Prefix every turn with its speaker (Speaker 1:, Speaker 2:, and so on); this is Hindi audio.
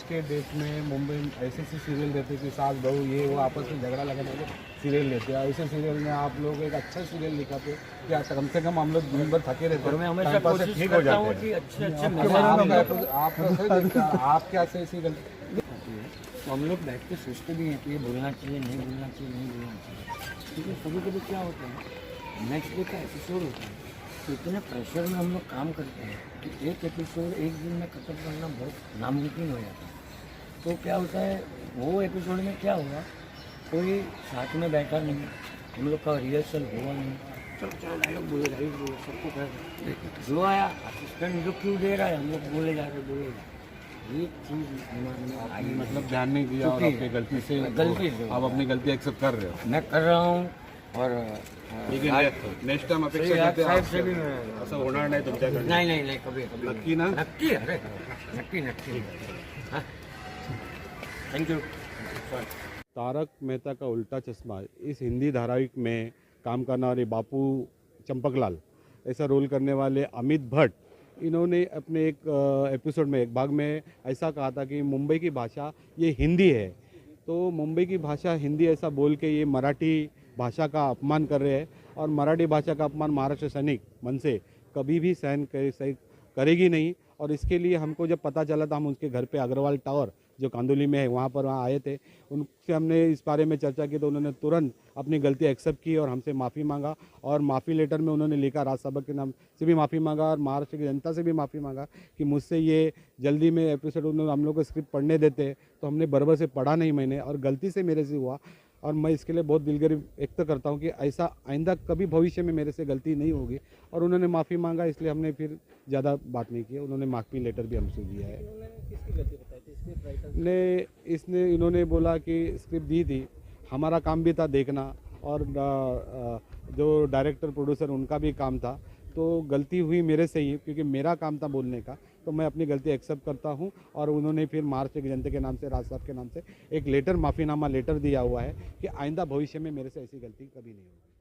Speaker 1: के डेट में मुंबई में ऐसे सीरियल देते कि सास बहू ये वो आपस में झगड़ा लगाने वाले सीरियल लेते हैं। ऐसे सीरियल में आप लोग एक अच्छा सीरियल दिखाते क्या कम से कम हम लोग दिन भर थके रहते
Speaker 2: और मैं हमेशा
Speaker 1: टाइम पास से
Speaker 2: कोशिश
Speaker 1: ठीक हो
Speaker 2: करता हूँ
Speaker 1: जाते
Speaker 2: कि
Speaker 1: हैं।
Speaker 2: अच्छे
Speaker 1: आप क्या ऐसे सीरियल
Speaker 2: तो हम लोग बैठ के सोचते भी हैं कि ये बोलना चाहिए नहीं बोलना चाहिए नहीं बोलना चाहिए, क्योंकि कभी कभी क्या होता है नेक्स्ट डे का एपिसोड होता है तो इतने प्रेशर में हम लोग काम करते हैं कि एक एपिसोड एक दिन में खत्म करना बहुत नामुमकिन हो जाता है। तो क्या होता है वो एपिसोड में क्या होगा, कोई साथ में बैठा नहीं, हम लोग का रिहर्सल हुआ नहीं, चलो चलो डायलॉग बोलो सबको कह जो आया असिस्टेंट जो क्यों दे रहा है हम लोग बोले जा रहे ये चीज़ दिमाग में आई,
Speaker 1: मतलब ध्यान नहीं दिया और आपकी गलती से आप अपनी गलती एक्सेप्ट कर रहे हो।
Speaker 2: मैं कर रहा हूँ। और
Speaker 1: लेकिन नेक्स्ट टाइम अपेक्षा करते हैं
Speaker 2: साहेब से
Speaker 1: आपसे
Speaker 2: भी मैं
Speaker 1: असं होणार नाही तुमच्याकडे।
Speaker 2: नहीं कभी कभी
Speaker 1: नक्की ना?
Speaker 2: नक्की अरे नक्की हाँ थैंक यू।
Speaker 1: तारक मेहता का उल्टा चश्मा इस हिंदी धारावाहिक में काम करने वाले बापू चंपकलाल ऐसा रोल करने वाले अमित भट्ट, इन्होंने अपने एक एपिसोड में एक भाग में ऐसा कहा था कि मुंबई की भाषा ये हिंदी है, तो मुंबई की भाषा हिंदी ऐसा बोल के ये मराठी भाषा का अपमान कर रहे हैं और मराठी भाषा का अपमान महाराष्ट्र सैनिक मन से कभी भी सहन करेगी नहीं। और इसके लिए हमको जब पता चला था हम उसके घर पे अग्रवाल टावर जो कांदोली में है वहाँ आए थे, उनसे हमने इस बारे में चर्चा की तो उन्होंने तुरंत अपनी गलती एक्सेप्ट की और हमसे माफ़ी मांगा और माफ़ी लेटर में उन्होंने लिखा, राज्यसभा के नाम से भी माफ़ी मांगा और महाराष्ट्र की जनता से भी माफ़ी मांगा कि मुझसे ये जल्दी में एपिसोड उन्होंने हम लोग को स्क्रिप्ट पढ़ने देते तो हमने बराबर से पढ़ा नहीं मैंने और गलती से मेरे से हुआ और मैं इसके लिए बहुत दिलगिरी व्यक्त करता हूँ कि ऐसा आइंदा कभी भविष्य में मेरे से गलती नहीं होगी। और उन्होंने माफ़ी मांगा इसलिए हमने फिर ज़्यादा बात नहीं की, उन्होंने माफ़ी लेटर भी हमसे दिया है। इन्होंने बोला कि स्क्रिप्ट दी थी, हमारा काम भी था देखना और जो डायरेक्टर प्रोड्यूसर उनका भी काम था, तो गलती हुई मेरे से ही क्योंकि मेरा काम था बोलने का, तो मैं अपनी गलती एक्सेप्ट करता हूं। और उन्होंने फिर महाराष्ट्र की जनता के नाम से, राज साहब के नाम से एक लेटर, माफ़ीनामा लेटर दिया हुआ है कि आइंदा भविष्य में मेरे से ऐसी गलती कभी नहीं होगी।